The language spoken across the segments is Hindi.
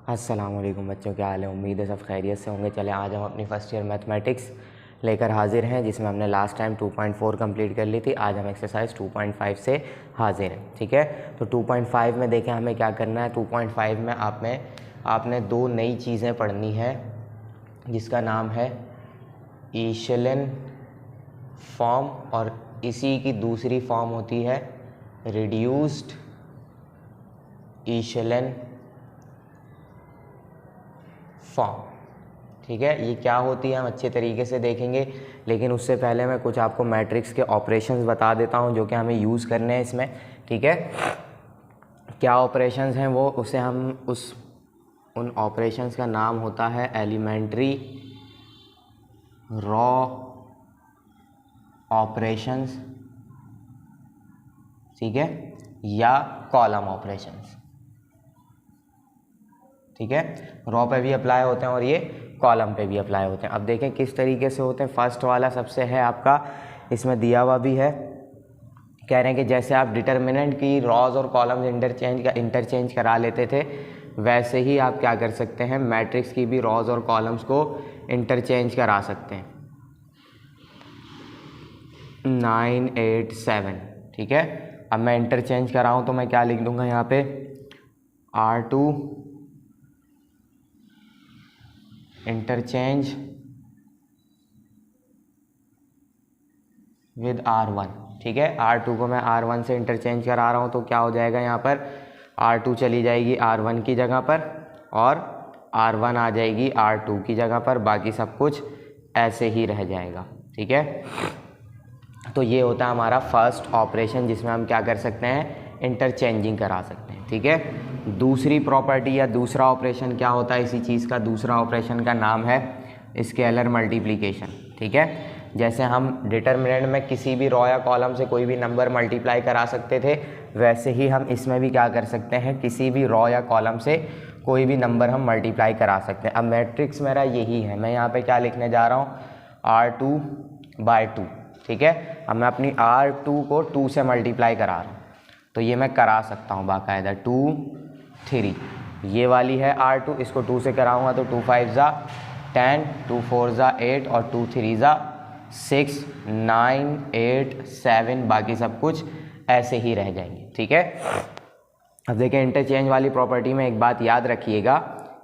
अस्सलाम वालेकुम बच्चों, क्या हाल है। उम्मीद है सब खैरियत से होंगे। चले आज हम अपनी फर्स्ट ईयर मैथमेटिक्स लेकर हाजिर हैं, जिसमें हमने लास्ट टाइम 2.4 कंप्लीट कर ली थी। आज हम एक्सरसाइज 2.5 से हाजिर हैं। ठीक है, तो 2.5 में देखें हमें क्या करना है। 2.5 में आपने दो नई चीज़ें पढ़नी है, जिसका नाम है इशेलन फॉर्म और इसी की दूसरी फॉर्म होती है रिड्यूस्ड इशेलन फॉर्म। ठीक है, ये क्या होती है हम अच्छे तरीके से देखेंगे, लेकिन उससे पहले मैं कुछ आपको मैट्रिक्स के ऑपरेशंस बता देता हूँ जो कि हमें यूज़ करने हैं इसमें। ठीक है, क्या ऑपरेशंस हैं वो, उसे हम उन ऑपरेशंस का नाम होता है एलिमेंट्री रॉ ऑपरेशंस, ठीक है, या कॉलम ऑपरेशंस। ठीक है, रॉ पे भी अप्लाई होते हैं और ये कॉलम पे भी अप्लाई होते हैं। अब देखें किस तरीके से होते हैं। फर्स्ट वाला सबसे है आपका, इसमें दिया हुआ भी है, कह रहे हैं कि जैसे आप डिटर्मिनेंट की रॉज और कॉलम्स इंटरचेंज करा लेते थे, वैसे ही आप क्या कर सकते हैं, मैट्रिक्स की भी रॉज और कॉलम्स को इंटरचेंज करा सकते हैं। 9 8 7। ठीक है, अब मैं इंटरचेंज कराऊँ तो मैं क्या लिख दूंगा यहाँ पे, R2 इंटरचेंज विद R1। ठीक है, R2 को मैं R1 से इंटरचेंज करा रहा हूँ तो क्या हो जाएगा, यहाँ पर R2 चली जाएगी R1 की जगह पर और R1 आ जाएगी R2 की जगह पर, बाकी सब कुछ ऐसे ही रह जाएगा। ठीक है, तो ये होता है हमारा फर्स्ट ऑपरेशन, जिसमें हम क्या कर सकते हैं, इंटरचेंजिंग करा सकते हैं। ठीक है, दूसरी प्रॉपर्टी या दूसरा ऑपरेशन क्या होता है इसी चीज़ का, दूसरा ऑपरेशन का नाम है स्केलर मल्टीप्लिकेशन। ठीक है, जैसे हम डिटर्मिनेंट में किसी भी रॉ या कॉलम से कोई भी नंबर मल्टीप्लाई करा सकते थे, वैसे ही हम इसमें भी क्या कर सकते हैं, किसी भी रॉ या कॉलम से कोई भी नंबर हम मल्टीप्लाई करा सकते हैं। अब मैट्रिक्स मेरा यही है, मैं यहाँ पे क्या लिखने जा रहा हूँ, R2/2। ठीक है, अब मैं अपनी R2 को 2 से मल्टीप्लाई करा रहा हूँ, तो ये मैं करा सकता हूँ बाकायदा। 2 3 ये वाली है R2, इसको 2 से कराऊंगा तो 2 5 ज़ा 10, 2 4 ज़ा 8 और 2 3 ज़ा 6, 9 8 7, बाकी सब कुछ ऐसे ही रह जाएंगे। ठीक है, अब देखिए इंटरचेंज वाली प्रॉपर्टी में एक बात याद रखिएगा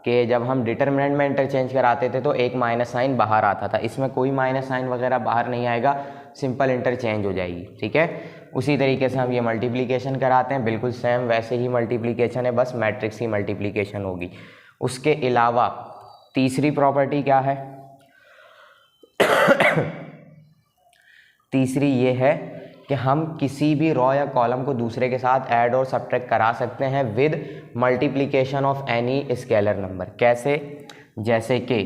कि जब हम डिटर्मिनेंट में इंटरचेंज कराते थे तो एक माइनस साइन बाहर आता था, इसमें कोई माइनस साइन वगैरह बाहर नहीं आएगा, सिंपल इंटरचेंज हो जाएगी। ठीक है, उसी तरीके से हम ये मल्टीप्लिकेशन कराते हैं, बिल्कुल सेम वैसे ही मल्टीप्लिकेशन है, बस मैट्रिक्स की मल्टीप्लिकेशन होगी। उसके अलावा तीसरी प्रॉपर्टी क्या है, तीसरी ये है कि हम किसी भी रॉ या कॉलम को दूसरे के साथ ऐड और सब्ट्रैक्ट करा सकते हैं with multiplication of any scalar number. कैसे, जैसे कि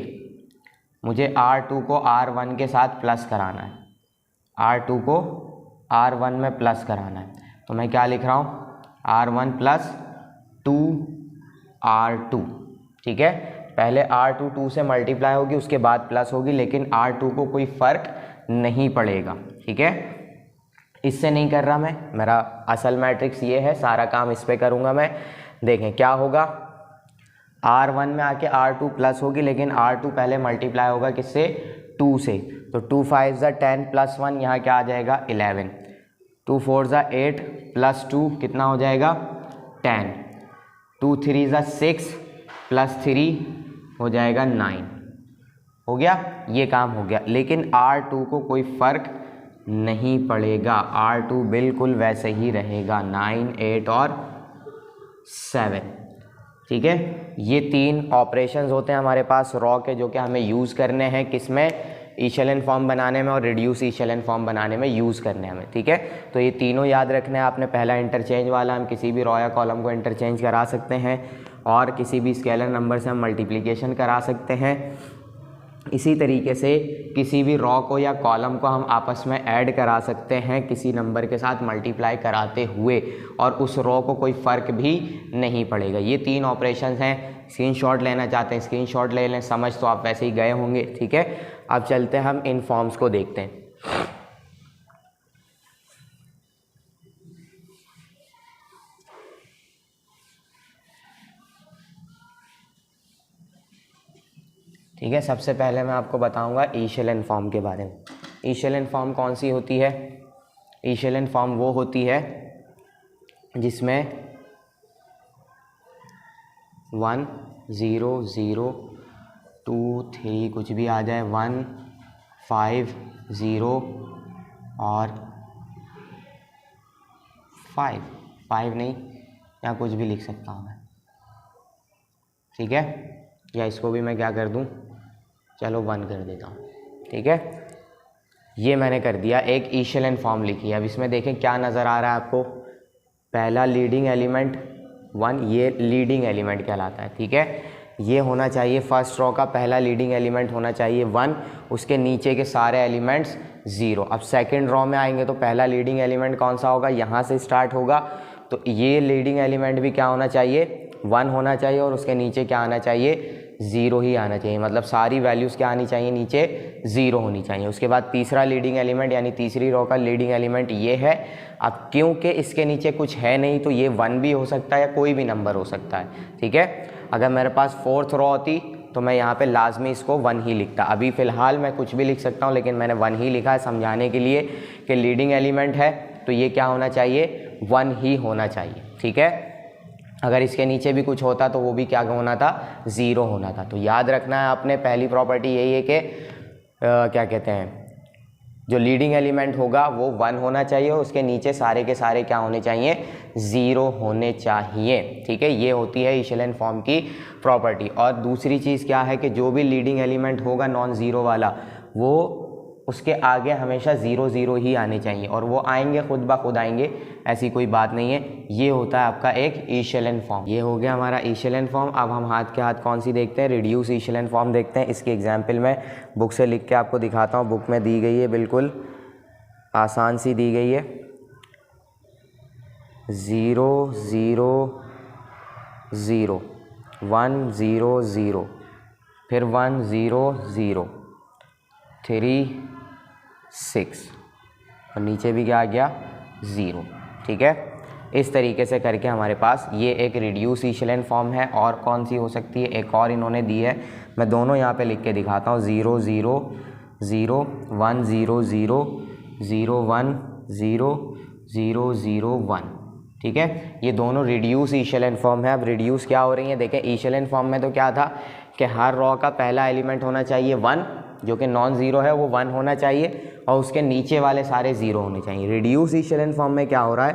मुझे R2 को R1 के साथ प्लस कराना है, R2 को R1 में प्लस कराना है, तो मैं क्या लिख रहा हूँ, R1 प्लस 2R2। ठीक है, पहले R2 2 से मल्टीप्लाई होगी, उसके बाद प्लस होगी, लेकिन R2 को कोई फर्क नहीं पड़ेगा। ठीक है, इससे नहीं कर रहा मैं, मेरा असल मैट्रिक्स ये है, सारा काम इस पे करूँगा मैं। देखें क्या होगा, R1 में आके R2 प्लस होगी, लेकिन R2 पहले मल्टीप्लाई होगा किससे, 2 से, तो 2 5 ज़ा 10 प्लस 1 यहाँ क्या आ जाएगा 11, 2 4 ज़ा 8 प्लस 2 कितना हो जाएगा 10, 2 3 ज़ा 6 प्लस 3 हो जाएगा 9। हो गया, ये काम हो गया, लेकिन R2 को कोई फर्क नहीं पड़ेगा, R2 बिल्कुल वैसे ही रहेगा, 9 8 और 7। ठीक है, ये तीन ऑपरेशंस होते हैं हमारे पास रॉ के, जो कि हमें यूज़ करने हैं किसमें, इशेलन फॉर्म बनाने में और रिड्यूस इशेलन फॉर्म बनाने में यूज़ करने हैं हमें। ठीक है, तो ये तीनों याद रखने हैं आपने। पहला इंटरचेंज वाला, हम किसी भी रॉ या कॉलम को इंटरचेंज करा सकते हैं और किसी भी स्केलर नंबर से हम मल्टीप्लिकेशन करा सकते हैं। इसी तरीके से किसी भी रॉ को या कॉलम को हम आपस में ऐड करा सकते हैं किसी नंबर के साथ मल्टीप्लाई कराते हुए, और उस रॉ को कोई फ़र्क भी नहीं पड़ेगा। ये तीन ऑपरेशंस हैं। स्क्रीनशॉट लेना चाहते हैं स्क्रीनशॉट ले लें, समझ तो आप वैसे ही गए होंगे। ठीक है, अब चलते हैं हम इन फॉर्म्स को देखते हैं। ठीक है, सबसे पहले मैं आपको बताऊंगा इशेलन फॉर्म के बारे में। इशेलन फॉर्म कौन सी होती है? इशेलन फॉर्म वो होती है जिसमें 1 0 0 2 3 कुछ भी आ जाए, 1 5 0 और 5 नहीं, या कुछ भी लिख सकता हूँ मैं, ठीक है, या इसको भी मैं क्या कर दूँ, चलो 1 कर देता हूँ, ठीक है। ये मैंने कर दिया, एक इशेलन फॉर्म लिखी। अब इसमें देखें क्या नज़र आ रहा है आपको, पहला लीडिंग एलिमेंट 1, ये लीडिंग एलिमेंट कहलाता है, ठीक है। ये होना चाहिए फर्स्ट रो का पहला लीडिंग एलिमेंट होना चाहिए 1, उसके नीचे के सारे एलिमेंट्स 0। अब सेकंड रो में आएंगे तो पहला लीडिंग एलिमेंट कौन सा होगा, यहाँ से स्टार्ट होगा, तो ये लीडिंग एलिमेंट भी क्या होना चाहिए, 1 होना चाहिए, और उसके नीचे क्या आना चाहिए, 0 ही आना चाहिए, मतलब सारी वैल्यूज़ क्या आनी चाहिए, नीचे 0 होनी चाहिए। उसके बाद तीसरा लीडिंग एलिमेंट यानी तीसरी रो का लीडिंग एलिमेंट ये है। अब क्योंकि इसके नीचे कुछ है नहीं तो ये 1 भी हो सकता है या कोई भी नंबर हो सकता है, ठीक है। अगर मेरे पास 4th रो होती तो मैं यहाँ पे लाजमी इसको 1 ही लिखता। अभी फ़िलहाल मैं कुछ भी लिख सकता हूँ, लेकिन मैंने 1 ही लिखा है समझाने के लिए कि लीडिंग एलिमेंट है तो ये क्या होना चाहिए, 1 ही होना चाहिए, ठीक है। अगर इसके नीचे भी कुछ होता तो वो भी क्या होना था, 0 होना था। तो याद रखना है आपने, पहली प्रॉपर्टी यही है कि क्या कहते हैं, जो लीडिंग एलिमेंट होगा वो 1 होना चाहिए और उसके नीचे सारे के सारे क्या होने चाहिए, 0 होने चाहिए, ठीक है। ये होती है इशेलन फॉर्म की प्रॉपर्टी। और दूसरी चीज़ क्या है कि जो भी लीडिंग एलिमेंट होगा नॉन ज़ीरो वाला, वो उसके आगे हमेशा 0 0 ही आने चाहिए, और वो आएंगे खुद ब खुद आएंगे, ऐसी कोई बात नहीं है। ये होता है आपका एक इशेलन फॉर्म। ये हो गया हमारा इशेलन फॉर्म। अब हम हाथ के हाथ कौन सी देखते हैं, रिड्यूस इशेलन फॉर्म देखते हैं। इसकी एग्जाम्पल मैं बुक से लिख के आपको दिखाता हूँ। बुक में दी गई है, बिल्कुल आसान सी दी गई है, 0 0 0 1 0 0 फिर 1 0 0 3 6 और नीचे भी क्या आ गया, 0, ठीक है। इस तरीके से करके हमारे पास ये एक रिड्यूस इशेलन फॉर्म है। और कौन सी हो सकती है, एक और इन्होंने दी है, मैं दोनों यहाँ पे लिख के दिखाता हूँ, 0 0 0 1 0 0 0 1 0 0 0 1, ठीक है। ये दोनों रिड्यूस इशेलन फॉर्म है। अब रिड्यूस क्या हो रही है, देखें इशेलन फॉर्म में तो क्या था कि हर रो का पहला एलिमेंट होना चाहिए 1, जो कि नॉन ज़ीरो है वो 1 होना चाहिए, और उसके नीचे वाले सारे 0 होने चाहिए। रिड्यूस इशेलन फॉर्म में क्या हो रहा है,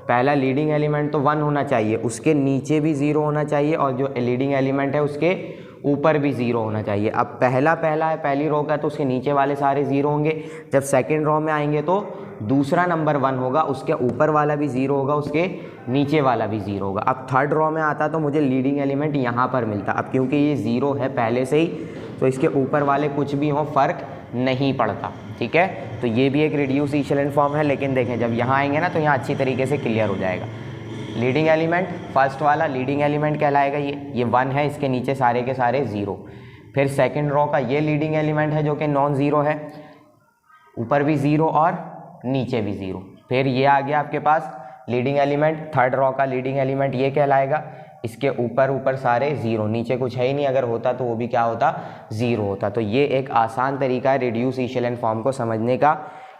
पहला लीडिंग एलिमेंट तो 1 होना चाहिए, उसके नीचे भी 0 होना चाहिए, और जो लीडिंग एलिमेंट है उसके ऊपर भी 0 होना चाहिए। अब पहला है, पहली रो का, तो उसके नीचे वाले सारे 0 होंगे। जब सेकंड रो में आएंगे तो दूसरा नंबर 1 होगा, उसके ऊपर वाला भी 0 होगा, उसके नीचे वाला भी 0 होगा। अब थर्ड रो में आता तो मुझे लीडिंग एलिमेंट यहाँ पर मिलता। अब क्योंकि ये 0 है पहले से ही, तो इसके ऊपर वाले कुछ भी हों फ़र्क नहीं पड़ता, ठीक है। तो ये भी एक रिड्यूस इशेलन फॉर्म है। लेकिन देखें जब यहाँ आएंगे ना तो यहाँ अच्छी तरीके से क्लियर हो जाएगा। लीडिंग एलिमेंट फर्स्ट वाला लीडिंग एलिमेंट कहलाएगा, ये 1 है, इसके नीचे सारे के सारे 0। फिर सेकंड रो का ये लीडिंग एलिमेंट है जो कि नॉन ज़ीरो है, ऊपर भी 0 और नीचे भी 0। फिर ये आ गया आपके पास लीडिंग एलिमेंट, थर्ड रो का लीडिंग एलिमेंट ये कहलाएगा, इसके ऊपर सारे 0, नीचे कुछ है ही नहीं, अगर होता तो वो भी क्या होता, 0 होता। तो ये एक आसान तरीका है रिड्यूस इशेलन फॉर्म को समझने का,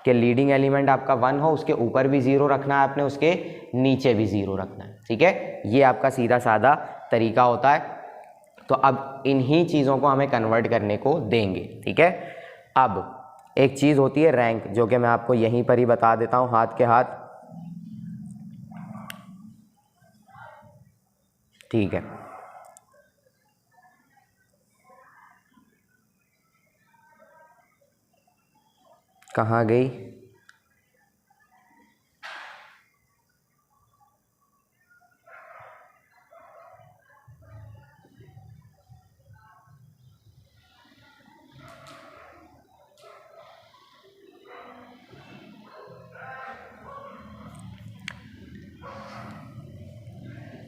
कि लीडिंग एलिमेंट आपका 1 हो, उसके ऊपर भी 0 रखना है आपने, उसके नीचे भी 0 रखना है, ठीक है। ये आपका सीधा साधा तरीका होता है। तो अब इन्हीं चीज़ों को हमें कन्वर्ट करने को देंगे, ठीक है। अब एक चीज़ होती है रैंक, जो कि मैं आपको यहीं पर ही बता देता हूँ हाथ के हाथ, ठीक है। कहाँ गई,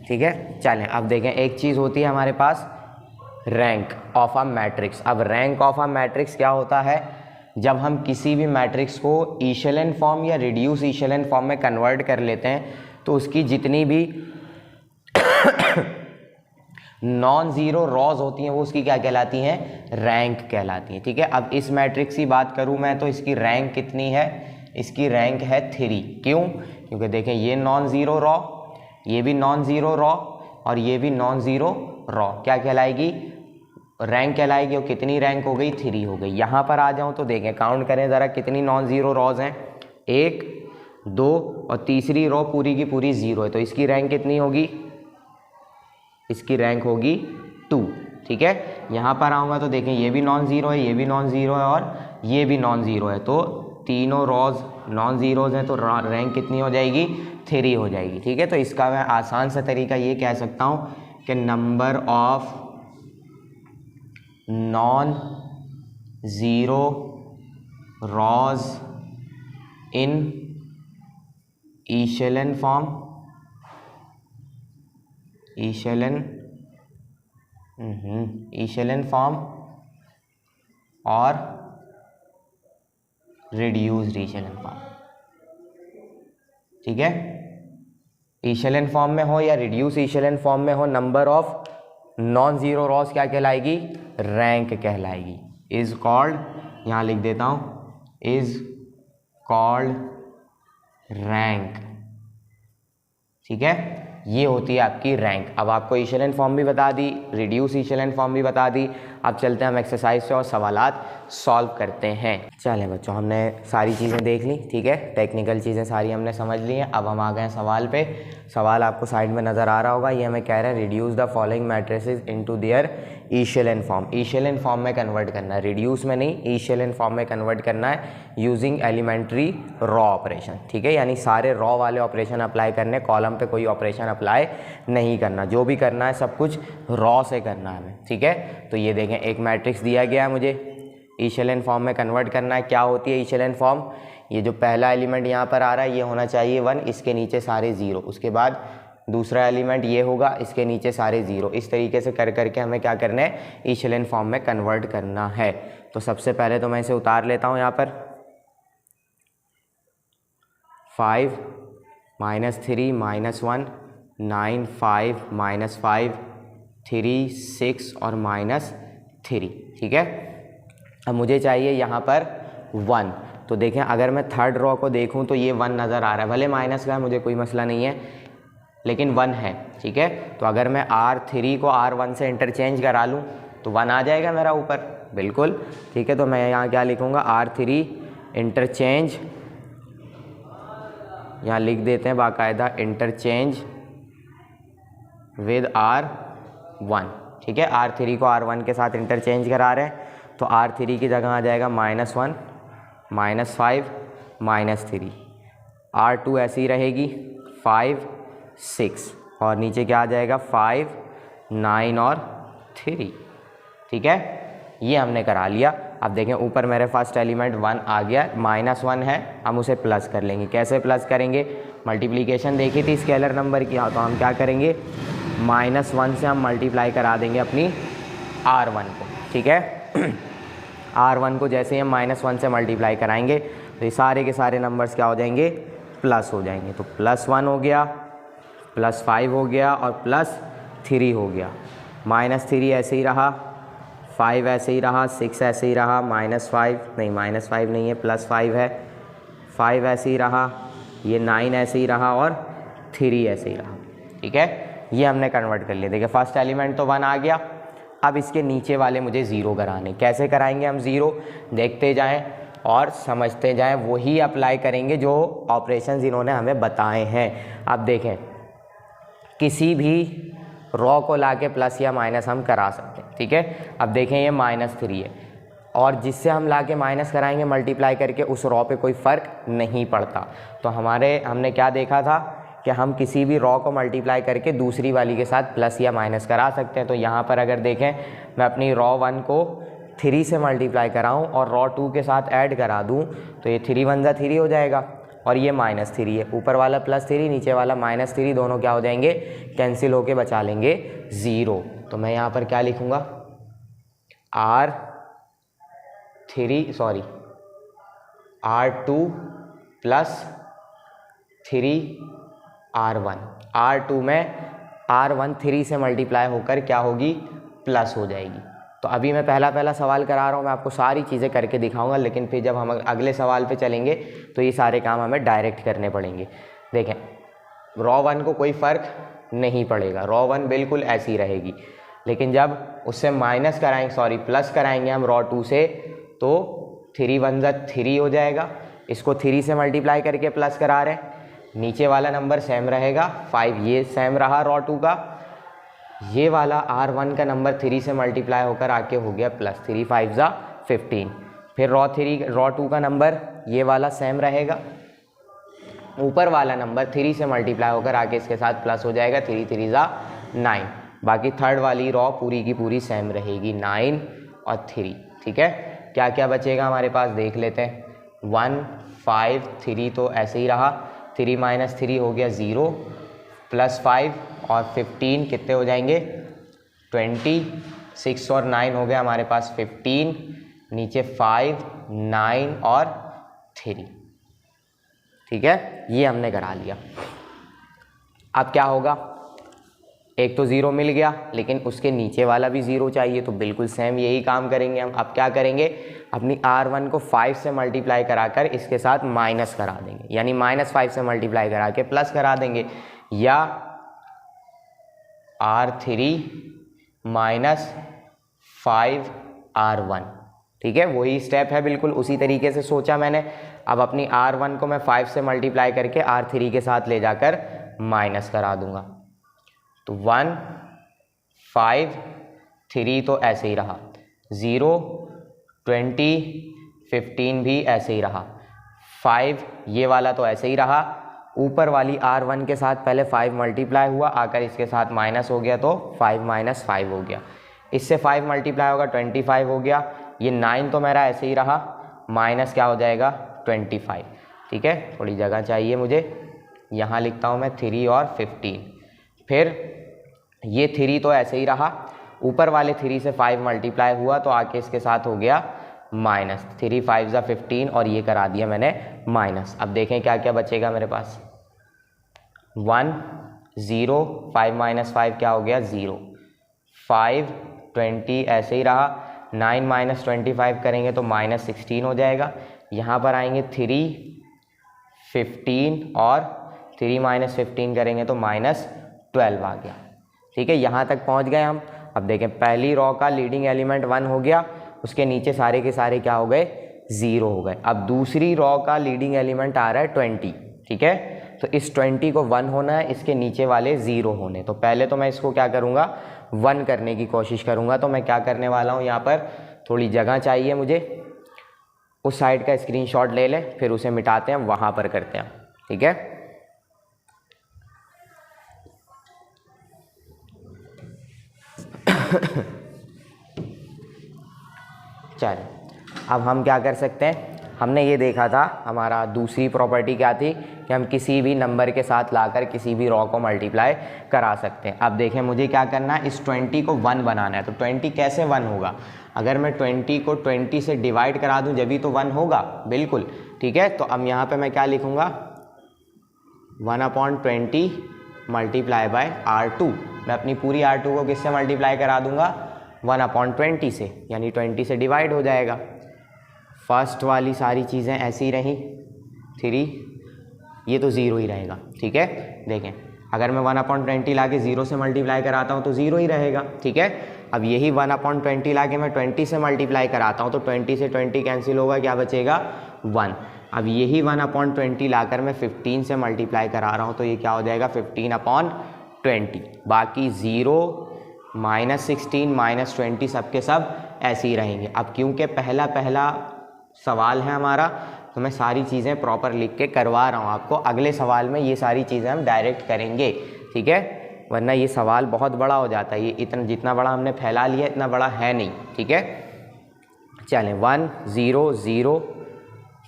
ठीक है। चलें अब देखें, एक चीज़ होती है हमारे पास रैंक ऑफ अ मैट्रिक्स। अब रैंक ऑफ अ मैट्रिक्स क्या होता है, जब हम किसी भी मैट्रिक्स को इशेलन फॉर्म या रिड्यूस इशेलन फॉर्म में कन्वर्ट कर लेते हैं तो उसकी जितनी भी नॉन ज़ीरो रॉज होती हैं वो उसकी क्या कहलाती हैं, रैंक कहलाती हैं। ठीक है, अब इस मैट्रिक्स की बात करूं मैं तो इसकी रैंक कितनी है, इसकी रैंक है 3। क्यों, क्योंकि देखें ये नॉन ज़ीरो रॉ, ये भी नॉन ज़ीरो रॉ और ये भी नॉन ज़ीरो रॉ, क्या कहलाएगी, रैंक कहलाएगी। और कितनी रैंक हो गई, 3 हो गई। यहाँ पर आ जाऊँ तो देखें, काउंट करें ज़रा कितनी नॉन ज़ीरो रॉज हैं, 1 2 और तीसरी रॉ पूरी की पूरी 0 है, तो इसकी रैंक कितनी होगी, इसकी रैंक होगी 2। ठीक है, यहाँ पर आऊँगा तो देखें ये भी नॉन ज़ीरो है, ये भी नॉन ज़ीरो है और ये भी नॉन ज़ीरो है, तो तीनों रॉज नॉन ज़ीरोज़ हैं, तो रैंक कितनी हो जाएगी, 3 हो जाएगी। ठीक है, तो इसका मैं आसान सा तरीका ये कह सकता हूँ कि number of non zero rows in echelon form, echelon form और रिड्यूस्ड इशेलन फॉर्म। ठीक है, इशेलन फॉर्म में हो या रिड्यूस इशेलन फॉर्म में हो, number of non zero rows क्या कहलाएगी, रैंक कहलाएगी। इज कॉल्ड, यहाँ लिख देता हूँ, इज कॉल्ड रैंक। ठीक है, ये होती है आपकी रैंक। अब आपको इशेलन फॉर्म भी बता दी, रिड्यूस इशेलन फॉर्म भी बता दी। अब चलते हैं हम एक्सरसाइज से और सवालात सॉल्व करते हैं। चलें बच्चों, हमने सारी चीज़ें देख ली। ठीक है, टेक्निकल चीज़ें सारी हमने समझ ली हैं। अब हम आ गए हैं सवाल पे। सवाल आपको साइड में नज़र आ रहा होगा, ये हमें कह रहे हैं reduce the following matrices into their echelon form. Echelon form में कन्वर्ट करना है, रिड्यूस में नहीं, इशेलन फॉर्म में कन्वर्ट करना है यूजिंग एलिमेंट्री रॉ ऑपरेशन। ठीक है, यानी सारे रॉ वाले ऑपरेशन अप्लाई करने, कॉलम पे कोई ऑपरेशन अप्लाई नहीं करना, जो भी करना है सब कुछ रॉ से करना है हमें। ठीक है, तो ये देखें, एक मैट्रिक्स दिया गया है, मुझे इशेलन फॉर्म में कन्वर्ट करना है। क्या होती है इशेलन फॉर्म, ये जो पहला एलिमेंट यहाँ पर आ रहा है ये होना चाहिए 1, इसके नीचे सारे 0, उसके बाद दूसरा एलिमेंट ये होगा, इसके नीचे सारे 0। इस तरीके से कर करके हमें क्या करना है, इशेलन फॉर्म में कन्वर्ट करना है। तो सबसे पहले तो मैं इसे उतार लेता हूँ यहाँ पर, 5 -3 -1 9 5 -5 3 6 और -3। ठीक है, अब मुझे चाहिए यहाँ पर 1। तो देखें, अगर मैं थर्ड रॉ को देखूँ तो ये 1 नज़र आ रहा है, भले माइनस का है, मुझे कोई मसला नहीं है, लेकिन 1 है। ठीक है, तो अगर मैं R3 को R1 से इंटरचेंज करा लूँ तो 1 आ जाएगा मेरा ऊपर, बिल्कुल। ठीक है, तो मैं यहाँ क्या लिखूँगा, R3 इंटरचेंज, यहाँ लिख देते हैं बाकायदा, इंटरचेंज विद R1। ठीक है, R3 को R1 के साथ इंटरचेंज करा रहे हैं, तो R3 की जगह आ जाएगा -1 -5 -3, R2 ऐसी रहेगी 5 6 और नीचे क्या आ जाएगा 5 9 और 3। ठीक है, ये हमने करा लिया। अब देखें, ऊपर मेरे फर्स्ट एलिमेंट 1 आ गया, -1 है, हम उसे प्लस कर लेंगे। कैसे प्लस करेंगे, मल्टीप्लिकेशन देखी थी स्केलर नंबर की, तो हम क्या करेंगे, -1 से हम मल्टीप्लाई करा देंगे अपनी R1 को। ठीक है, R1 को जैसे ही हम -1 से मल्टीप्लाई कराएंगे तो ये सारे के सारे नंबर्स क्या हो जाएंगे, प्लस हो जाएंगे। तो +1 हो गया, +5 हो गया और +3 हो गया। -3 ऐसे ही रहा, 5 ऐसे ही रहा, 6 ऐसे ही रहा, -5 नहीं, -5 नहीं है, +5 है, 5 ऐसे ही रहा, ये 9 ऐसे ही रहा और 3 ऐसे ही रहा। ठीक है, ये हमने कन्वर्ट कर लिया। देखिए, फर्स्ट एलिमेंट तो 1 आ गया, अब इसके नीचे वाले मुझे 0 कराने। कैसे कराएंगे हम 0, देखते जाएं और समझते जाएं, वही अप्लाई करेंगे जो ऑपरेशंस इन्होंने हमें बताए हैं। अब देखें, किसी भी रॉ को लाके प्लस या माइनस हम करा सकते हैं। ठीक है, अब देखें ये -3 है और जिससे हम लाके माइनस कराएंगे मल्टीप्लाई करके, उस रॉ पे कोई फ़र्क नहीं पड़ता। तो हमने क्या देखा था कि हम किसी भी रॉ को मल्टीप्लाई करके दूसरी वाली के साथ प्लस या माइनस करा सकते हैं। तो यहाँ पर अगर देखें, मैं अपनी रॉ 1 को 3 से मल्टीप्लाई कराऊँ और रॉ 2 के साथ ऐड करा दूँ तो ये 3 1 3 हो जाएगा और ये -3 है, ऊपर वाला +3 नीचे वाला -3, दोनों क्या हो जाएंगे, कैंसिल होके बचा लेंगे 0। तो मैं यहाँ पर क्या लिखूँगा, R2 + 3 R1। R2 में R1 3 से मल्टीप्लाई होकर क्या होगी, प्लस हो जाएगी। तो अभी मैं पहला सवाल करा रहा हूँ, मैं आपको सारी चीज़ें करके दिखाऊंगा, लेकिन फिर जब हम अगले सवाल पे चलेंगे तो ये सारे काम हमें डायरेक्ट करने पड़ेंगे। देखें, रॉ 1 को कोई फ़र्क नहीं पड़ेगा, रॉ 1 बिल्कुल ऐसी रहेगी, लेकिन जब उससे माइनस कराएंगे, प्लस कराएंगे हम रॉ 2 से, तो 3 1 जा 3 हो जाएगा। इसको 3 से मल्टीप्लाई करके प्लस करा रहे हैं, नीचे वाला नंबर सेम रहेगा 5, ये सेम रहा रॉ 2 का। ये वाला R1 का नंबर 3 से मल्टीप्लाई होकर आके हो गया प्लस, 3 5 जा 15। फिर रॉ 2 का नंबर ये वाला सेम रहेगा, ऊपर वाला नंबर 3 से मल्टीप्लाई होकर आके इसके साथ प्लस हो जाएगा, 3 3 जा 9। बाकी थर्ड वाली रॉ पूरी की पूरी सेम रहेगी, 9 और 3। ठीक है, क्या क्या बचेगा हमारे पास देख लेते हैं। 1 5 3 तो ऐसे ही रहा, 3 माइनस 3 हो गया 0, प्लस 5 और 15 कितने हो जाएंगे 20, 6 और 9 हो गया हमारे पास 15, नीचे 5 9 और 3। ठीक है, ये हमने करा लिया। अब क्या होगा, एक तो 0 मिल गया, लेकिन उसके नीचे वाला भी 0 चाहिए, तो बिल्कुल सेम यही काम करेंगे हम। अब क्या करेंगे, अपनी R1 को 5 से मल्टीप्लाई कराकर इसके साथ माइनस करा देंगे, यानी -5 से मल्टीप्लाई करा के प्लस करा देंगे, या R3 माइनस 5 R1। ठीक है, वही स्टेप है, बिल्कुल उसी तरीके से सोचा मैंने। अब अपनी R1 को मैं 5 से मल्टीप्लाई करके R3 के साथ ले जाकर माइनस करा दूंगा, तो 1 5 3 तो ऐसे ही रहा, 0 20 15 भी ऐसे ही रहा, 5 ये वाला तो ऐसे ही रहा, ऊपर वाली R1 के साथ पहले 5 मल्टीप्लाई हुआ, आकर इसके साथ माइनस हो गया, तो 5 माइनस 5 हो गया, इससे 5 मल्टीप्लाई होगा 25 हो गया, ये 9 तो मेरा ऐसे ही रहा, माइनस क्या हो जाएगा 25। ठीक है, थोड़ी जगह चाहिए मुझे, यहाँ लिखता हूँ मैं 3 और 15। फिर ये 3 तो ऐसे ही रहा, ऊपर वाले 3 से 5 मल्टीप्लाई हुआ, तो आके इसके साथ हो गया माइनस, 3 5 जा 15, और ये करा दिया मैंने माइनस। अब देखें क्या क्या बचेगा मेरे पास, 1 0 5 माइनस 5 क्या हो गया 0, 5 20 ऐसे ही रहा, 9 माइनस 25 करेंगे तो -16 हो जाएगा, यहाँ पर आएंगे 3 15 और 3 माइनस 15 करेंगे तो -12 आ गया। ठीक है, यहाँ तक पहुँच गए हम। अब देखें, पहली रॉ का लीडिंग एलिमेंट 1 हो गया, उसके नीचे सारे के सारे क्या हो गए 0 हो गए। अब दूसरी रॉ का लीडिंग एलिमेंट आ रहा है 20। ठीक है, तो इस 20 को 1 होना है, इसके नीचे वाले 0 होने, तो पहले तो मैं इसको क्या करूँगा 1 करने की कोशिश करूँगा। तो मैं क्या करने वाला हूँ, यहाँ पर थोड़ी जगह चाहिए मुझे, उस साइड का स्क्रीनशॉट ले लें, फिर उसे मिटाते हैं, वहाँ पर करते हैं। ठीक है, चलिए अब हम क्या कर सकते हैं, हमने ये देखा था हमारा दूसरी प्रॉपर्टी क्या थी कि हम किसी भी नंबर के साथ लाकर किसी भी रॉ को मल्टीप्लाई करा सकते हैं। अब देखें, मुझे क्या करना है, इस 20 को 1 बनाना है। तो 20 कैसे 1 होगा, अगर मैं 20 को 20 से डिवाइड करा दूं जब भी तो 1 होगा, बिल्कुल। ठीक है, तो अब यहाँ पे मैं क्या लिखूँगा 1/20 मल्टीप्लाई बाय R2। मैं अपनी पूरी R2 को किससे मल्टीप्लाई करा दूंगा 1/20 से, यानी 20 से डिवाइड हो जाएगा। फर्स्ट वाली सारी चीज़ें ऐसी ही रहीं, 3 ये तो 0 ही रहेगा। ठीक है, देखें अगर मैं 1/20 ला के 0 से मल्टीप्लाई कराता हूँ तो 0 ही रहेगा। ठीक है, अब यही 1/20 ला के मैं 20 से मल्टीप्लाई कराता हूँ तो 20 से 20 कैंसिल होगा, क्या बचेगा 1। अब यही 1/20 लाकर मैं 15 से मल्टीप्लाई करा रहा हूँ तो ये क्या हो जाएगा 15/20। बाकी 0 -16 -20 सब के सब ऐसे ही रहेंगे। अब क्योंकि पहला सवाल है हमारा, तो मैं सारी चीज़ें प्रॉपर लिख के करवा रहा हूँ आपको। अगले सवाल में ये सारी चीज़ें हम डायरेक्ट करेंगे। ठीक है, वरना ये सवाल बहुत बड़ा हो जाता है, ये इतना जितना बड़ा हमने फैला लिया इतना बड़ा है नहीं। ठीक है, चलें 1 0 0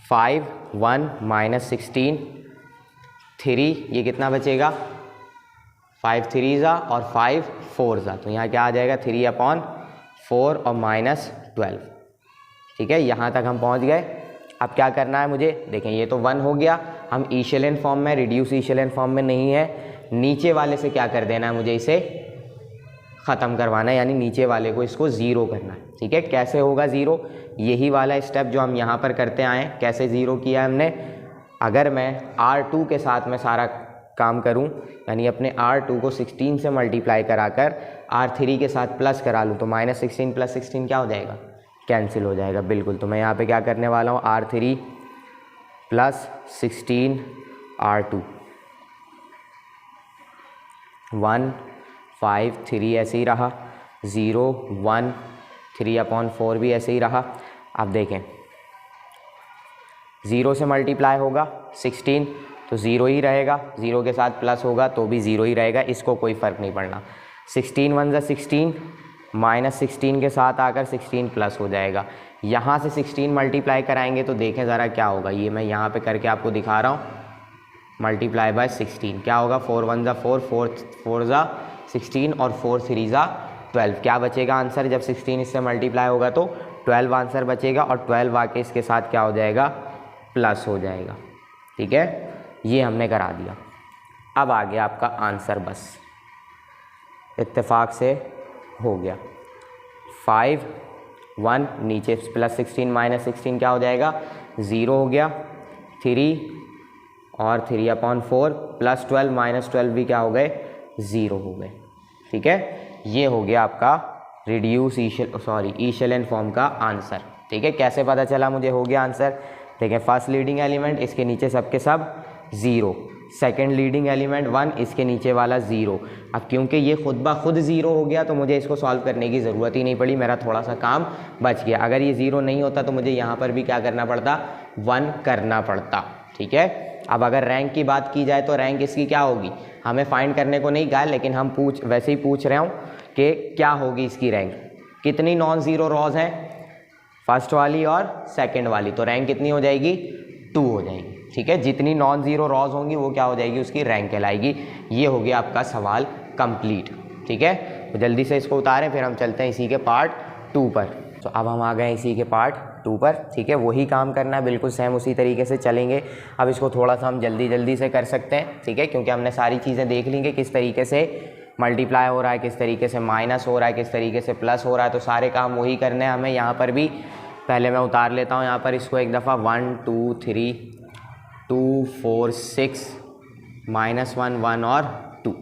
5 1 -16 3, ये कितना बचेगा 5 3 जा और 5 4 जा, तो यहाँ क्या आ जाएगा 3/4 और -12। ठीक है, यहाँ तक हम पहुँच गए। अब क्या करना है मुझे, देखें ये तो 1 हो गया, हम इशेलन फॉर्म में, रिड्यूस इशेलन फॉर्म में नहीं है, नीचे वाले से क्या कर देना है, मुझे इसे ख़त्म करवाना है, यानी नीचे वाले को इसको ज़ीरो करना है। ठीक है, कैसे होगा ज़ीरो, यही वाला स्टेप जो हम यहाँ पर करते आए हैं। कैसे ज़ीरो किया हमने, अगर मैं R2 के साथ में सारा काम करूं, यानी अपने R2 को 16 से मल्टीप्लाई कराकर R3 के साथ प्लस करा लूं, तो -16 + 16 क्या हो जाएगा, कैंसिल हो जाएगा। बिल्कुल, तो मैं यहाँ पे क्या करने वाला हूँ, R3 + 16 R2 1 5 3 ऐसे ही रहा, 0 1 3/4 भी ऐसे ही रहा। अब देखें 0 से मल्टीप्लाई होगा 16 तो 0 ही रहेगा, 0 के साथ प्लस होगा तो भी 0 ही रहेगा, इसको कोई फ़र्क नहीं पड़ना। 16 1 = 16, -16 के साथ आकर 16 प्लस हो जाएगा। यहाँ से 16 मल्टीप्लाई कराएंगे तो देखें ज़रा क्या होगा, ये मैं यहाँ पे करके आपको दिखा रहा हूँ। मल्टीप्लाई बाय 16 क्या होगा, 4 1 = 4, 4 = 16 और 4 3 = 12। क्या बचेगा आंसर, जब 16 इससे मल्टीप्लाई होगा तो 12 आंसर बचेगा, और 12 आके इसके साथ क्या हो जाएगा, प्लस हो जाएगा। ठीक है, ये हमने करा दिया। अब आ गया आपका आंसर, बस इत्तेफाक से हो गया। 5 1 नीचे +16 -16 क्या हो जाएगा, 0 हो गया। 3 और 3/4 +12 -12 भी क्या हो गए, 0 हो गए। ठीक है, ये हो गया आपका रिड्यूस ईशेलन फॉर्म का आंसर। ठीक है, कैसे पता चला मुझे हो गया आंसर, देखें फर्स्ट लीडिंग एलिमेंट इसके नीचे सबके सब 0, सेकंड लीडिंग एलिमेंट 1 इसके नीचे वाला 0। अब क्योंकि ये खुद ब खुद 0 हो गया तो मुझे इसको सॉल्व करने की ज़रूरत ही नहीं पड़ी, मेरा थोड़ा सा काम बच गया। अगर ये 0 नहीं होता तो मुझे यहाँ पर भी क्या करना पड़ता, 1 करना पड़ता। ठीक है, अब अगर रैंक की बात की जाए तो रैंक इसकी क्या होगी, हमें फाइंड करने को नहीं कहा, लेकिन हम वैसे ही पूछ रहे हूँ कि क्या होगी इसकी रैंक, कितनी नॉन ज़ीरो रॉज हैं, फर्स्ट वाली और सेकंड वाली, तो रैंक कितनी हो जाएगी, 2 हो जाएगी। ठीक है, जितनी नॉन ज़ीरो रॉज होंगी वो क्या हो जाएगी, उसकी रैंक कहलाएगी। ये हो गया आपका सवाल कंप्लीट। ठीक है, तो जल्दी से इसको उतारें, फिर हम चलते हैं इसी के पार्ट 2 पर। तो अब हम आ गए इसी के पार्ट 2 पर। ठीक है, वही काम करना है, बिल्कुल सेम उसी तरीके से चलेंगे। अब इसको थोड़ा सा हम जल्दी से कर सकते हैं। ठीक है, क्योंकि हमने सारी चीज़ें देख ली कि किस तरीके से मल्टीप्लाई हो रहा है, किस तरीके से माइनस हो रहा है, किस तरीके से प्लस हो रहा है, तो सारे काम वही करने हैं हमें। यहाँ पर भी पहले मैं उतार लेता हूँ यहाँ पर इसको एक दफ़ा, 1 2 3 2 4 6 -1 1 और 2।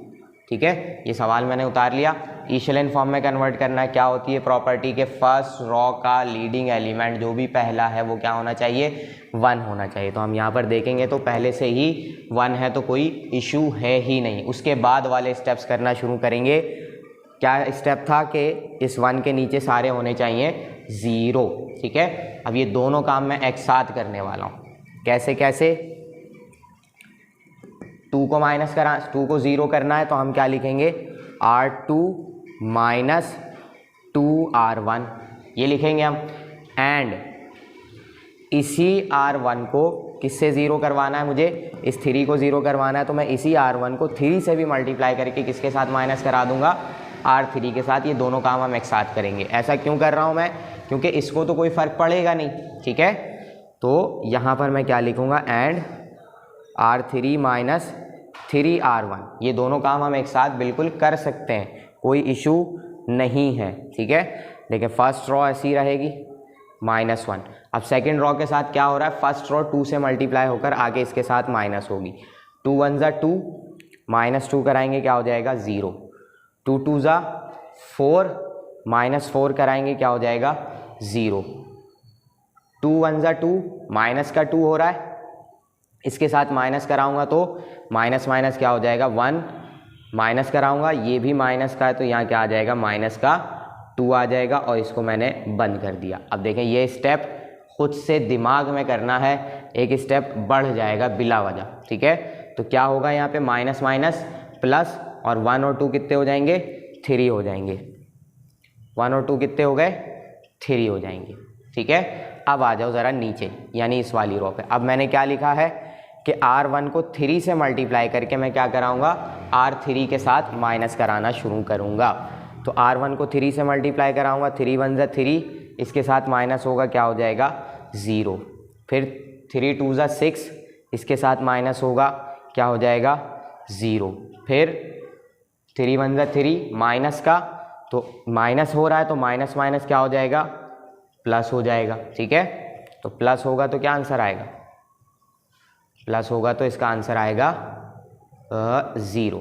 ठीक है, ये सवाल मैंने उतार लिया। इशेलन फॉर्म में कन्वर्ट करना है, क्या होती है प्रॉपर्टी के फर्स्ट रॉ का लीडिंग एलिमेंट जो भी पहला है वो क्या होना चाहिए, 1 होना चाहिए। तो हम यहाँ पर देखेंगे तो पहले से ही 1 है तो कोई इशू है ही नहीं। उसके बाद वाले स्टेप्स करना शुरू करेंगे। क्या स्टेप था कि इस 1 के नीचे सारे होने चाहिए 0। ठीक है, अब ये दोनों काम मैं एक साथ करने वाला हूँ। कैसे कैसे, 2 को माइनस करा, 2 को 0 करना है तो हम क्या लिखेंगे, R2 - 2R1 ये लिखेंगे हम। एंड इसी R1 को किससे 0 करवाना है, मुझे इस 3 को 0 करवाना है, तो मैं इसी R1 को 3 से भी मल्टीप्लाई करके किसके साथ माइनस करा दूंगा, R3 के साथ। ये दोनों काम हम एक साथ करेंगे। ऐसा क्यों कर रहा हूँ मैं, क्योंकि इसको तो कोई फ़र्क पड़ेगा नहीं। ठीक है, तो यहाँ पर मैं क्या लिखूँगा, एंड R3 - 3R1 ये दोनों काम हम एक साथ बिल्कुल कर सकते हैं, कोई इशू नहीं है। ठीक है, देखिए फर्स्ट रॉ ऐसी रहेगी -1। अब सेकंड रॉ के साथ क्या हो रहा है, फर्स्ट रॉ 2 से मल्टीप्लाई होकर आगे इसके साथ माइनस होगी। 2 1 = 2, -2 कराएंगे क्या हो जाएगा, 0। 2 2 = 4, -4 कराएंगे क्या हो जाएगा, 0। 2 1 = 2, माइनस का 2 हो रहा है, इसके साथ माइनस कराऊंगा तो माइनस क्या हो जाएगा, 1। माइनस कराऊंगा, ये भी माइनस का है तो यहाँ क्या आ जाएगा, -2 आ जाएगा, और इसको मैंने बंद कर दिया। अब देखें ये स्टेप खुद से दिमाग में करना है, एक स्टेप बढ़ जाएगा बिला वजह। ठीक है, तो क्या होगा यहाँ पे, माइनस प्लस, और 1 और 2 कितने हो जाएंगे, 3 हो जाएंगे। 1 और 2 कितने हो गए, 3 हो जाएंगे। ठीक है, अब आ जाओ ज़रा नीचे, यानी इस वाली रो पे। अब मैंने क्या लिखा है कि R1 को 3 से मल्टीप्लाई करके मैं क्या कराऊंगा, R3 के साथ माइनस कराना शुरू करूंगा। तो R1 को 3 से मल्टीप्लाई कराऊंगा, 3 1 = 3, इसके साथ माइनस होगा क्या हो जाएगा, 0। फिर 3 2 = 6, इसके साथ माइनस होगा क्या हो जाएगा, 0। फिर 3 × 1 = 3 माइनस का, तो माइनस हो रहा है तो माइनस माइनस क्या हो जाएगा, प्लस हो जाएगा। ठीक है, तो प्लस होगा तो क्या आंसर आएगा, प्लस होगा तो इसका आंसर आएगा 0।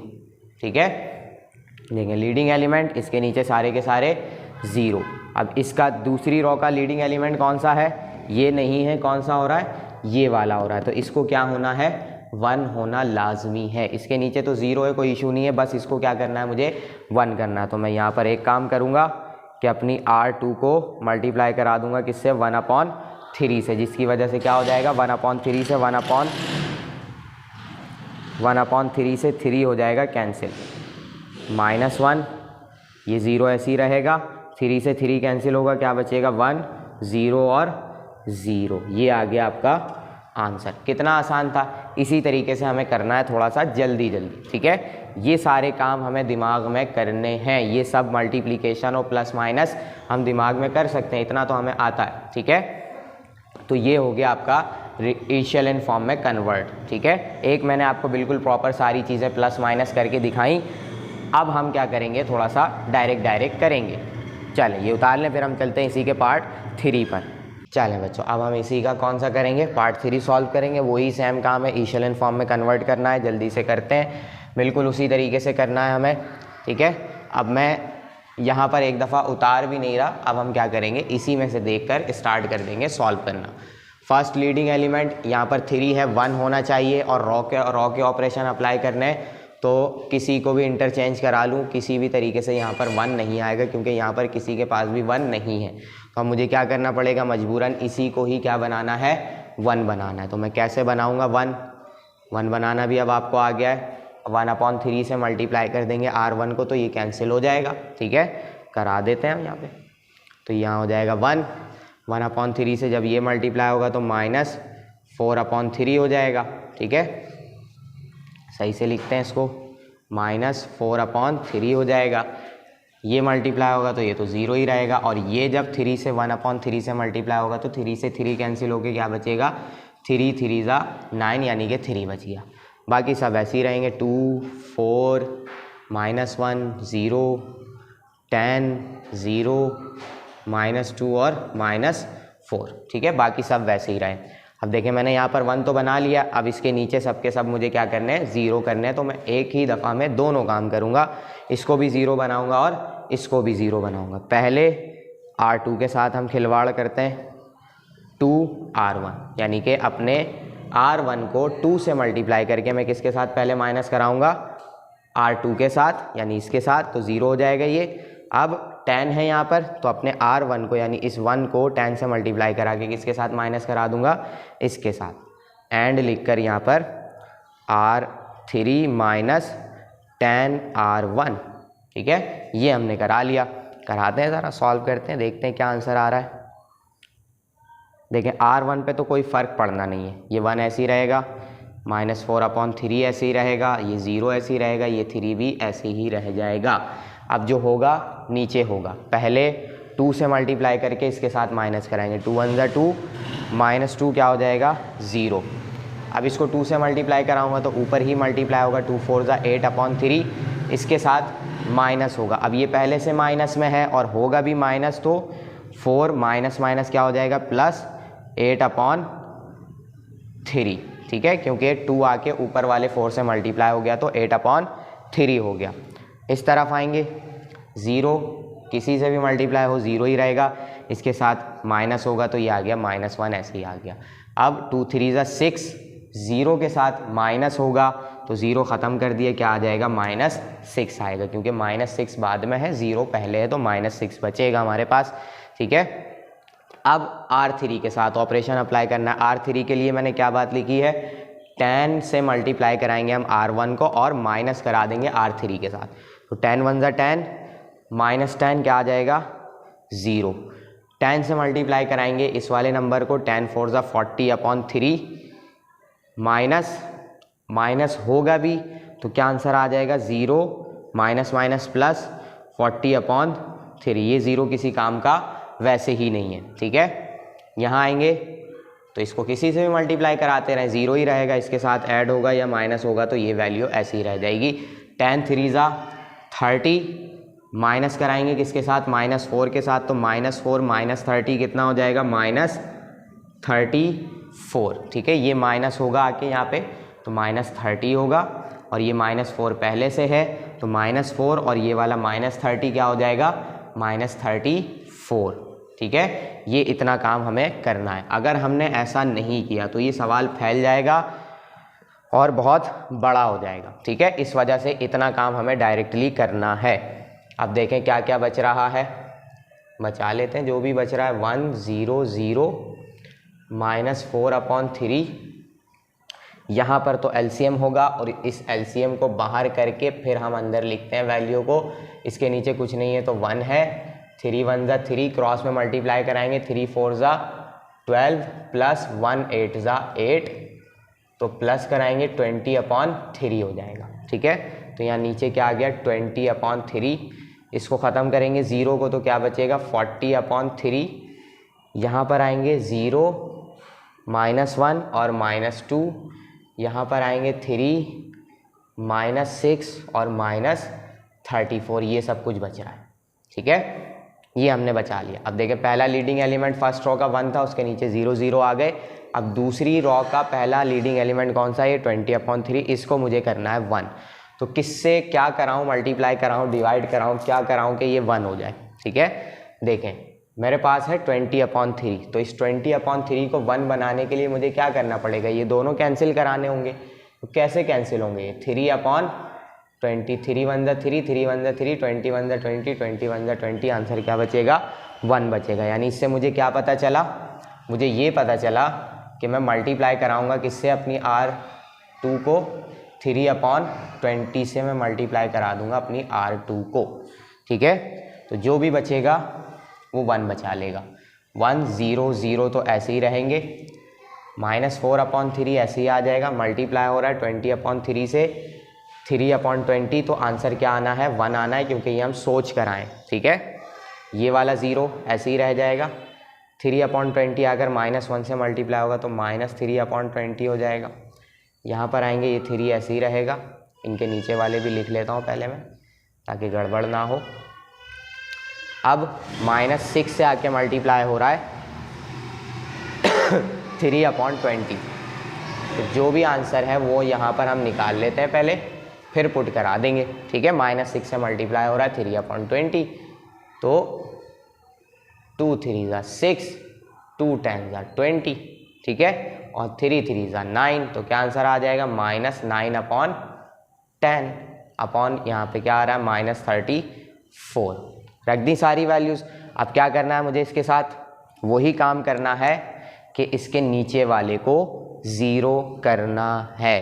ठीक है, देखिए लीडिंग एलिमेंट, इसके नीचे सारे के सारे 0। अब इसका दूसरी रो का लीडिंग एलिमेंट कौन सा है, ये नहीं है, कौन सा हो रहा है, ये वाला हो रहा है, तो इसको क्या होना है, 1 होना लाजमी है। इसके नीचे तो 0 है, कोई इशू नहीं है, बस इसको क्या करना है, मुझे 1 करना है। तो मैं यहाँ पर एक काम करूँगा कि अपनी R2 को मल्टीप्लाई करा दूंगा किससे, 1/3 से, जिसकी वजह से क्या हो जाएगा, 1/3 से 1/3 से 3 हो जाएगा कैंसिल, -1, ये 0 ऐसे ही रहेगा, 3 से 3 कैंसिल होगा, क्या बचेगा, 1, 0 और 0। ये आ गया आपका आंसर। कितना आसान था। इसी तरीके से हमें करना है थोड़ा सा जल्दी जल्दी। ठीक है, ये सारे काम हमें दिमाग में करने हैं, ये सब मल्टीप्लिकेशन और प्लस माइनस हम दिमाग में कर सकते हैं, इतना तो हमें आता है। ठीक है, तो ये हो गया आपका इक्वेशन फॉर्म में कन्वर्ट। ठीक है, एक मैंने आपको बिल्कुल प्रॉपर सारी चीज़ें प्लस माइनस करके दिखाई। अब हम क्या करेंगे, थोड़ा सा डायरेक्ट करेंगे। चलें ये उतार लें, फिर हम चलते हैं इसी के पार्ट 3 पर। चलें बच्चों, अब हम इसी का कौन सा करेंगे, पार्ट 3 सॉल्व करेंगे। वही सेम काम है, इक्वेशन फॉर्म में कन्वर्ट करना है, जल्दी से करते हैं, बिल्कुल उसी तरीके से करना है हमें। ठीक है, अब मैं यहाँ पर एक दफ़ा उतार भी नहीं रहा, अब हम क्या करेंगे, इसी में से देखकर स्टार्ट कर देंगे सॉल्व करना। फर्स्ट लीडिंग एलिमेंट यहाँ पर 3 है, 1 होना चाहिए, और रॉ के ऑपरेशन अप्लाई करने हैं, तो किसी को भी इंटरचेंज करा लूँ किसी भी तरीके से, यहाँ पर 1 नहीं आएगा क्योंकि यहाँ पर किसी के पास भी 1 नहीं है। तो अब मुझे क्या करना पड़ेगा, मजबूरन इसी को ही क्या बनाना है, 1 बनाना है। तो मैं कैसे बनाऊँगा, 1 बनाना भी अब आपको आ गया है। 1/3 से मल्टीप्लाई कर देंगे R1 को, तो ये कैंसिल हो जाएगा। ठीक है, करा देते हैं हम यहाँ पे, तो यहाँ हो जाएगा 1/3 से जब ये मल्टीप्लाई होगा तो -4/3 हो जाएगा। ठीक है, सही से लिखते हैं इसको, -4/3 हो जाएगा। ये मल्टीप्लाई होगा तो ये तो 0 ही रहेगा, और ये जब 3 से 1/3 से मल्टीप्लाई होगा तो 3 से 3 कैंसिल होके क्या बचेगा, 3 3 ज़ा 9, यानी कि 3 बच गया। बाकी सब ऐसे ही रहेंगे, 2 4 -1 0 10 0 -2 और -4। ठीक है, बाकी सब वैसे ही रहे। अब देखें मैंने यहाँ पर 1 तो बना लिया, अब इसके नीचे सबके सब मुझे क्या करने हैं, 0 करने हैं। तो मैं एक ही दफ़ा में दोनों काम करूँगा, इसको भी 0 बनाऊँगा और इसको भी 0 बनाऊँगा। पहले R2 के साथ हम खिलवाड़ करते हैं, 2R1, यानी कि अपने R1 को 2 से मल्टीप्लाई करके मैं किसके साथ पहले माइनस कराऊँगा, R2 के साथ, यानी इसके साथ, तो 0 हो जाएगा ये। अब 10 है यहाँ पर, तो अपने R1 को यानी इस 1 को 10 से मल्टीप्लाई करा के किसके साथ माइनस करा दूंगा, इसके साथ, एंड लिखकर यहाँ पर R3 - 10R1। ठीक है, ये हमने करा लिया। कराते हैं ज़रा, सॉल्व करते हैं, देखते हैं क्या आंसर आ रहा है। देखें R1 पे तो कोई फ़र्क पड़ना नहीं है, ये 1 ऐसे ही रहेगा, -4/3 ऐसे ही रहेगा, ये 0 ऐसे ही रहेगा, ये 3 भी ऐसे ही रह जाएगा। अब जो होगा नीचे होगा, पहले 2 से मल्टीप्लाई करके इसके साथ माइनस कराएंगे, 2 1 = 2 -2 क्या हो जाएगा, 0। अब इसको 2 से मल्टीप्लाई कराऊंगा तो ऊपर ही मल्टीप्लाई होगा, 2 4 = 8/3, इसके साथ माइनस होगा। अब ये पहले से माइनस में है और होगा भी माइनस, तो 4 माइनस क्या हो जाएगा, +8/3। ठीक है, क्योंकि 2 आके ऊपर वाले 4 से मल्टीप्लाई हो गया तो 8/3 हो गया। इस तरफ आएंगे, 0 किसी से भी मल्टीप्लाई हो 0 ही रहेगा, इसके साथ माइनस होगा तो ये आ गया -1, ऐसे ही आ गया। अब 2 3 = 6, 0 के साथ माइनस होगा तो 0 ख़त्म कर दिए, क्या आ जाएगा, -6 आएगा, क्योंकि -6 बाद में है, 0 पहले है, तो -6 बचेगा हमारे पास। ठीक है, अब R3 के साथ ऑपरेशन अप्लाई करना है। R3 के लिए मैंने क्या बात लिखी है, 10 से मल्टीप्लाई कराएंगे हम R1 को और माइनस करा देंगे R3 के साथ, तो 10 1 = 10 -10 क्या आ जाएगा, 0। 10 से मल्टीप्लाई कराएंगे इस वाले नंबर को, 10 4 = 40/3, माइनस होगा भी तो क्या आंसर आ जाएगा, 0 -+ 40/3। ये 0 किसी काम का वैसे ही नहीं है। ठीक है, यहाँ आएंगे तो इसको किसी से भी मल्टीप्लाई कराते रहें, 0 ही रहेगा, इसके साथ ऐड होगा या माइनस होगा तो ये वैल्यू ऐसी ही रह जाएगी, 10 3 ज़ा 30, माइनस कराएंगे किसके साथ, -4 के साथ, तो -4 -30 कितना हो जाएगा, -34। ठीक है, ये माइनस होगा आके यहाँ पे, तो -30 होगा, और ये -4 पहले से है तो -4, और ये वाला -30 क्या हो जाएगा, -34। ठीक है, ये इतना काम हमें करना है। अगर हमने ऐसा नहीं किया तो ये सवाल फैल जाएगा और बहुत बड़ा हो जाएगा। ठीक है, इस वजह से इतना काम हमें डायरेक्टली करना है। अब देखें क्या क्या बच रहा है, बचा लेते हैं जो भी बच रहा है। 1 0 0 -4/3, यहाँ पर तो एलसीएम होगा, और इस एलसीएम को बाहर करके फिर हम अंदर लिखते हैं वैल्यू को। इसके नीचे कुछ नहीं है तो 1 है, 3 1 ज़ा 3, क्रॉस में मल्टीप्लाई कराएंगे, 3 4 ज़ा 12 प्लस 1 8 ज़ा 8, तो प्लस कराएंगे 20/3 हो जाएगा। ठीक है, तो यहाँ नीचे क्या आ गया, 20/3। इसको ख़त्म करेंगे ज़ीरो को तो क्या बचेगा, 40/3। यहाँ पर आएंगे 0 -1 और -2, यहाँ पर आएंगे 3 -6 और -34, ये सब कुछ बच रहा है। ठीक है, ये हमने बचा लिया। अब देखें पहला लीडिंग एलिमेंट फर्स्ट रॉ का 1 था, उसके नीचे 0 0 आ गए। अब दूसरी रॉ का पहला लीडिंग एलिमेंट कौन सा है, ये 20/3, इसको मुझे करना है 1। तो किससे क्या कराऊँ, मल्टीप्लाई कराऊँ, डिवाइड कराऊँ, क्या कराऊँ कि ये 1 हो जाए। ठीक है, देखें मेरे पास है 20/3, तो इस 20/3 को 1 बनाने के लिए मुझे क्या करना पड़ेगा, ये दोनों कैंसिल कराने होंगे। तो कैसे कैंसिल होंगे, ये 3/20, 3 1 ज़ा 3, 3 1 ज़ा 3, 20 1 ज़ा 20, 20 1 ज़ा 20, आंसर क्या बचेगा, 1 बचेगा। यानी इससे मुझे क्या पता चला, मुझे ये पता चला कि मैं मल्टीप्लाई कराऊंगा किससे, अपनी R2 को 3/20 से मैं मल्टीप्लाई करा दूंगा अपनी R2 को। ठीक है, तो जो भी बचेगा वो 1 बचा लेगा। 1 0 0 तो ऐसे ही रहेंगे, -4/3 ऐसे ही आ जाएगा, मल्टीप्लाई हो रहा है 20/3 से 3/20, तो आंसर क्या आना है, 1 आना है, क्योंकि ये हम सोच कर आए। ठीक है, ये वाला 0 ऐसे ही रह जाएगा, 3/20 अगर -1 से मल्टीप्लाई होगा तो -3/20 हो जाएगा। यहाँ पर आएंगे, ये 3 ऐसे ही रहेगा, इनके नीचे वाले भी लिख लेता हूँ पहले मैं ताकि गड़बड़ ना हो। अब -6 से आके मल्टीप्लाई हो रहा है 3/20, तो जो भी आंसर है वो यहाँ पर हम निकाल लेते हैं पहले, फिर पुट करा देंगे। ठीक है, -6 से मल्टीप्लाई हो रहा है 3/20, तो 2 3 ज़ा 6, 2 10 ज़ा 20। ठीक है, और 3 3 ज़ा 9, तो क्या आंसर आ जाएगा, -9/10 अपॉन यहाँ पे क्या आ रहा है, -34। रख दी सारी वैल्यूज़। अब क्या करना है मुझे इसके साथ, वही काम करना है कि इसके नीचे वाले को 0 करना है।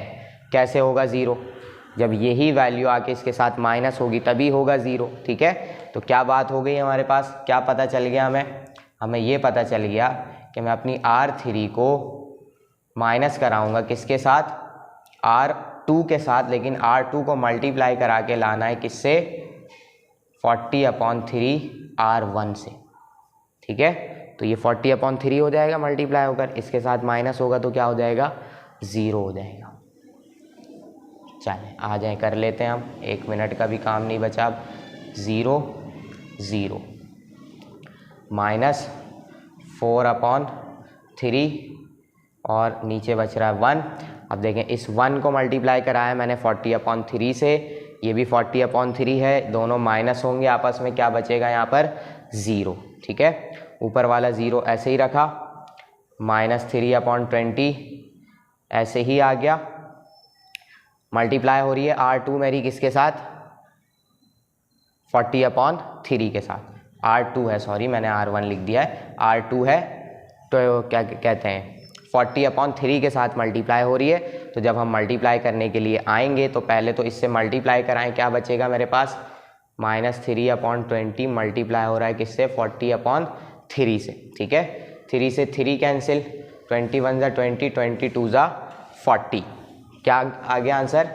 कैसे होगा 0, जब यही वैल्यू आके इसके साथ माइनस होगी तभी होगा 0। ठीक है, तो क्या बात हो गई हमारे पास, क्या पता चल गया हमें ये पता चल गया कि मैं अपनी R3 को माइनस कराऊंगा किसके साथ, R2 के साथ, लेकिन R2 को मल्टीप्लाई करा के लाना है किससे, 40/3 R1 से। ठीक है, तो ये 40/3 हो जाएगा मल्टीप्लाई होकर, इसके साथ माइनस होगा तो क्या हो जाएगा, 0 हो जाएगा। चलें आ जाएं, कर लेते हैं हम, 1 मिनट का भी काम नहीं बचा अब। 0 0 -4/3 और नीचे बच रहा है 1। अब देखें इस 1 को मल्टीप्लाई कराया मैंने 40/3 से, ये भी 40/3 है, दोनों माइनस होंगे आपस में, क्या बचेगा यहाँ पर, 0। ठीक है, ऊपर वाला 0 ऐसे ही रखा, -3/20 ऐसे ही आ गया, मल्टीप्लाई हो रही है R2 मेरी किसके साथ, 40/3 के साथ। R2 है, सॉरी मैंने R1 लिख दिया है, R2 है, तो क्या कहते हैं 40/3 के साथ मल्टीप्लाई हो रही है। तो जब हम मल्टीप्लाई करने के लिए आएंगे तो पहले तो इससे मल्टीप्लाई कराएं, क्या बचेगा मेरे पास, -3/20 मल्टीप्लाई हो रहा है किससे, 40/3 से। ठीक है, 3 से 3 कैंसिल, 20 1 ज़ा 20, 20 2 ज़ा 40, क्या आ गया आंसर,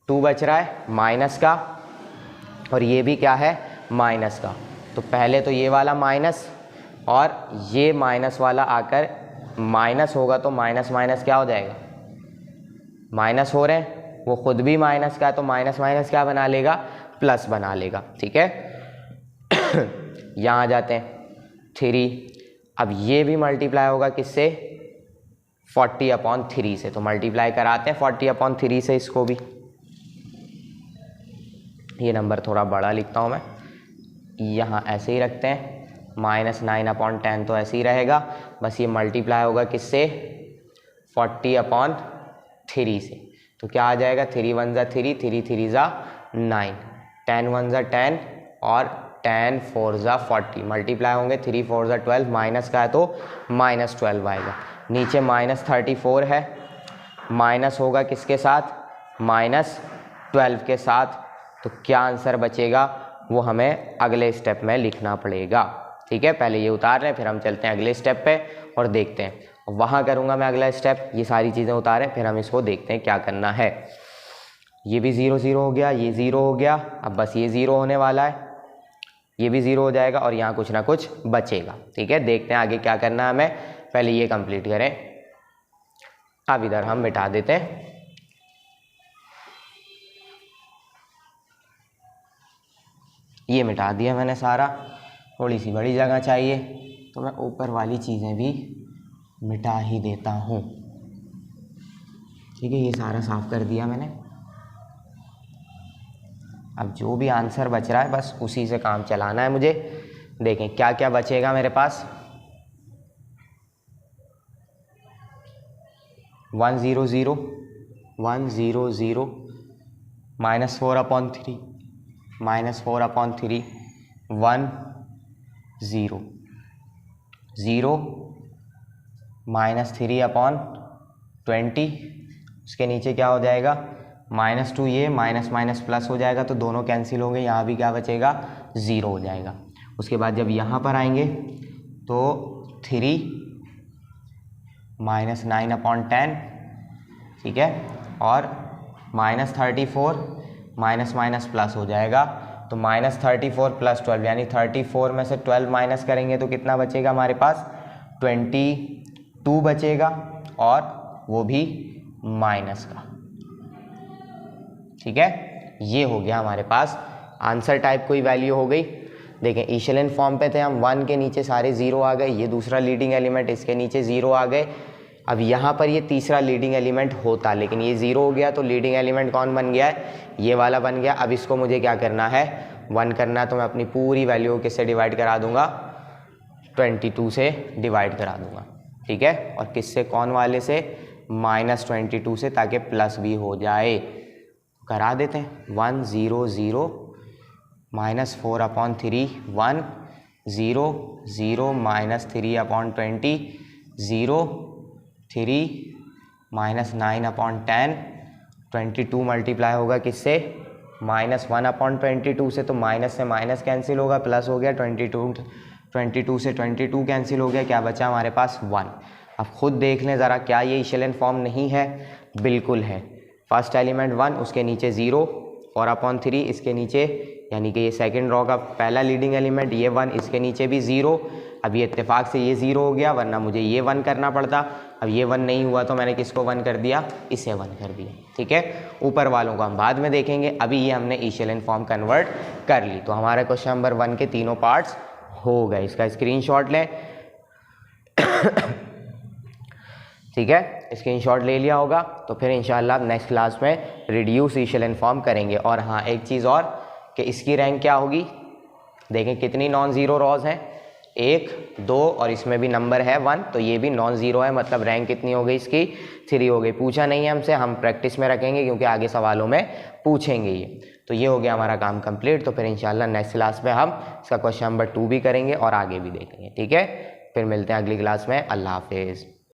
2 बच रहा है माइनस का, और ये भी क्या है, माइनस का। तो पहले तो ये वाला माइनस और ये माइनस वाला आकर माइनस होगा, तो माइनस माइनस क्या हो जाएगा, माइनस हो रहे हैं, वो खुद भी माइनस का है, तो माइनस माइनस क्या बना लेगा, प्लस बना लेगा, ठीक है। यहाँ आ जाते हैं 3, अब ये भी मल्टीप्लाई होगा किससे, 40/3 से, तो मल्टीप्लाई कराते हैं 40/3 से इसको भी। ये नंबर थोड़ा बड़ा लिखता हूँ मैं, यहाँ ऐसे ही रखते हैं, -9/10 तो ऐसे ही रहेगा, बस ये मल्टीप्लाई होगा किससे, 40/3 से, तो क्या आ जाएगा, 3 1 ज़ा 3, 3 3 ज़ा 9, 10 1 ज़ा 10 और 10 4 ज़ा 40, मल्टीप्लाई होंगे 3 4 ज़ा 12, माइनस का है तो -12 आएगा। नीचे -34 है, माइनस होगा किसके साथ, -12 के साथ, तो क्या आंसर बचेगा वो हमें अगले स्टेप में लिखना पड़ेगा, ठीक है। पहले ये उतार रहे हैं, फिर हम चलते हैं अगले स्टेप पे और देखते हैं, वहाँ करूँगा मैं अगला स्टेप, ये सारी चीज़ें उतारें, फिर हम इसको देखते हैं क्या करना है। ये भी 0 0 हो गया, ये 0 हो गया, अब बस ये 0 होने वाला है, ये भी 0 हो जाएगा और यहाँ कुछ ना कुछ बचेगा, ठीक है। देखते हैं आगे क्या करना है हमें, पहले ये कंप्लीट करें। अब इधर हम मिटा देते हैं, ये मिटा दिया मैंने सारा, थोड़ी सी बड़ी जगह चाहिए तो मैं ऊपर वाली चीज़ें भी मिटा ही देता हूँ, ठीक है। ये सारा साफ कर दिया मैंने, अब जो भी आंसर बच रहा है बस उसी से काम चलाना है मुझे। देखें क्या क्या बचेगा मेरे पास, 1 0 0 1 0 0 -4/3 -4/3 1 0 0 -3/20, उसके नीचे क्या हो जाएगा, -2, ये माइनस माइनस प्लस हो जाएगा तो दोनों कैंसिल होंगे, यहाँ भी क्या बचेगा, 0 हो जाएगा। उसके बाद जब यहाँ पर आएंगे तो 3 -9/10, ठीक है, और -34 माइनस माइनस प्लस हो जाएगा, तो -34 + 12 यानी 34 में से 12 माइनस करेंगे तो कितना बचेगा हमारे पास, 22 बचेगा, और वो भी माइनस का, ठीक है। ये हो गया हमारे पास आंसर टाइप कोई वैल्यू हो गई। देखें इशेलन फॉर्म पे थे हम, 1 के नीचे सारे 0 आ गए, ये दूसरा लीडिंग एलिमेंट, इसके नीचे 0 आ गए। अब यहाँ पर ये तीसरा लीडिंग एलिमेंट होता, लेकिन ये 0 हो गया, तो लीडिंग एलिमेंट कौन बन गया है, ये वाला बन गया। अब इसको मुझे क्या करना है, 1 करना है, तो मैं अपनी पूरी वैल्यू को किससे डिवाइड करा दूंगा, 22 से डिवाइड करा दूंगा, ठीक है। और किससे, कौन वाले से, -22 से, ताकि प्लस भी हो जाए, करा देते हैं। 1 0 0 -4/3 1 0 0 -3/20 0 3 -9/10 22 मल्टीप्लाई होगा किससे, -1/22 से, तो माइनस से माइनस कैंसिल होगा, प्लस हो गया, 22 से 22 कैंसिल हो गया, क्या बचा हमारे पास, 1। अब खुद देख लें ज़रा, क्या ये इशेलन फॉर्म नहीं है, बिल्कुल है। फर्स्ट एलिमेंट 1, उसके नीचे 0, 4/3 इसके नीचे, यानी कि ये सेकंड रो का पहला लीडिंग एलिमेंट, ये 1, इसके नीचे भी 0। अब ये इत्तेफाक से ये 0 हो गया, वरना मुझे ये 1 करना पड़ता। अब ये 1 नहीं हुआ तो मैंने किसको 1 कर दिया, इसे 1 कर दिया, ठीक है। ऊपर वालों को हम बाद में देखेंगे, अभी ये हमने इशेलन फॉर्म कन्वर्ट कर ली। तो हमारा क्वेश्चन नंबर 1 के तीनों पार्ट्स हो गए, इसका स्क्रीनशॉट लें। ठीक है, स्क्रीनशॉट ले लिया होगा, तो फिर इंशाल्लाह नेक्स्ट क्लास में रिड्यूस इशेलन फॉर्म करेंगे। और हाँ, एक चीज़ और कि इसकी रैंक क्या होगी, देखें कितनी नॉन ज़ीरो रॉज हैं, 1 2 और इसमें भी नंबर है 1, तो ये भी नॉन ज़ीरो है, मतलब रैंक कितनी हो गई इसकी, 3 हो गई। पूछा नहीं है हमसे, हम प्रैक्टिस में रखेंगे क्योंकि आगे सवालों में पूछेंगे ये। तो ये हो गया हमारा काम कंप्लीट। तो फिर इंशाल्लाह नेक्स्ट क्लास में हम इसका क्वेश्चन नंबर 2 भी करेंगे और आगे भी देखेंगे, ठीक है। फिर मिलते हैं अगली क्लास में, अल्लाह हाफिज़।